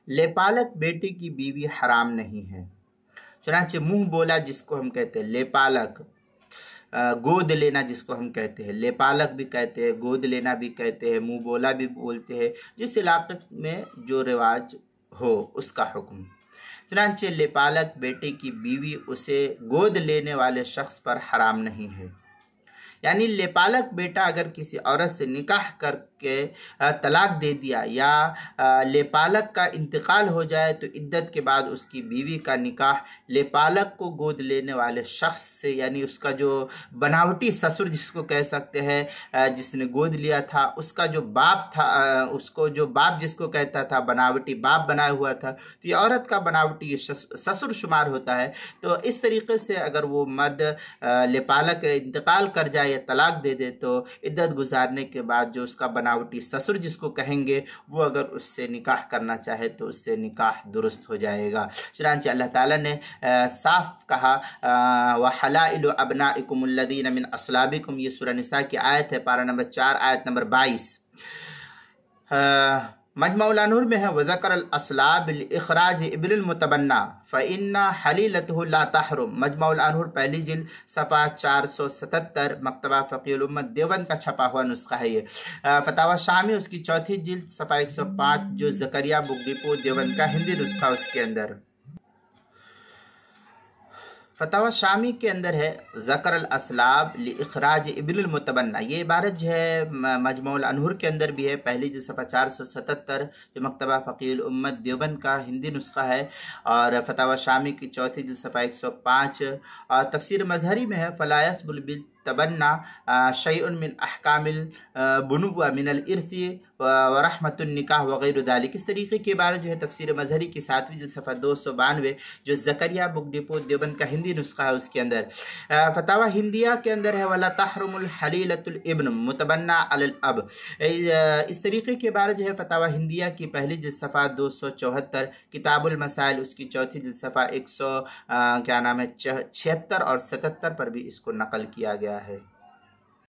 लेपालक बेटे की बीवी हराम नहीं है। चुनांचे मुंह बोला जिसको हम कहते हैं लेपालक, गोद लेना जिसको हम कहते हैं, लेपालक भी कहते हैं, गोद लेना भी कहते हैं, मुंह बोला भी बोलते हैं, जिस इलाके में जो रिवाज हो उसका हुक्म। चुनांचे लेपालक बेटे की बीवी उसे गोद लेने वाले शख्स पर हराम नहीं है। यानी लेपालक बेटा अगर किसी औरत से निकाह करके तलाक दे दिया या लेपालक का इंतकाल हो जाए तो इद्दत के बाद उसकी बीवी का निकाह लेपालक को गोद लेने वाले शख्स से, यानी उसका जो बनावटी ससुर जिसको कह सकते हैं, जिसने गोद लिया था, उसका जो बाप था, उसको जो बाप जिसको कहता था, बनावटी बाप बनाया हुआ था, तो ये औरत का बनावटी ससुर शुमार होता है। तो इस तरीके से अगर वो मर्द लेपालक इंतकाल कर जाए या तलाक दे दे तो इद्दत गुजारने के बाद जो उसका बनावटी ससुर जिसको कहेंगे वो अगर उससे निकाह करना चाहे तो उससे निकाह दुरुस्त हो जाएगा। चुनांचे अल्लाह ताला ने साफ कहा व हलाइलु अबनाइकुम अल्लज़ीना मिन अस्लाबिकुम, ये सूरह निसा की आयत है, पारा नंबर 4 आयत नंबर 22। मजमुअल नूर में है वज़करल अस्लाब इखराज इब्नुल मुतबन्ना फ़इन्ना हलीलतहु ला तहरुम। मजमुअल नूर पहली जिल्द सफ़ा 477, मकतबा फ़क़ीहुल उम्मत देवबंद का छपा हुआ नुस्खा है ये। फतावा शामी उसकी चौथी जिल्द सफ़ा 105, जो ज़करिया बुक डिपो देवबंद का हिंदी नुस्खा उसके अंदर। फतावा शामी के अंदर है ज़करल असलाब लि इखराज इब्नुल मुतबन्ना। ये इबारत जो है मजमुअल अनहुर के अंदर भी है, पहली जो सफ़ा 477, जो मकतबा फ़क़ीहुल उम्मत देवबंद का हिंदी नुस्खा है, और फतावा शामी की चौथी जो सफ़ा 105, और तफसीर मजहरी में है फ़ला यसबुल बिल तबन्ना शैउन मिन अहकामिल बुनुव्वा मिनल इर्सी व रहमतुन निकाह वगैरह दालिक। इस तरीके की बात जो है तफसीर मजहरी की 7वीं जिल्द सफ़ा 292, जो ज़करिया बुक डिपो देवबंद का हिंदी नुस्खा है उसके अंदर। फतावा हिंदिया के अंदर है वला तहरुमुल हलीलतुल इब्न मुतबन्ना अलल अब। इस तरीके की बात जो है फतावा हिंदिया की पहली जिल्द सफ़ा 274, किताबुल मसाइल उसकी चौथी जिल्द सफ़ा 100 76 और 77 पर भी इसको नकल किया गया है।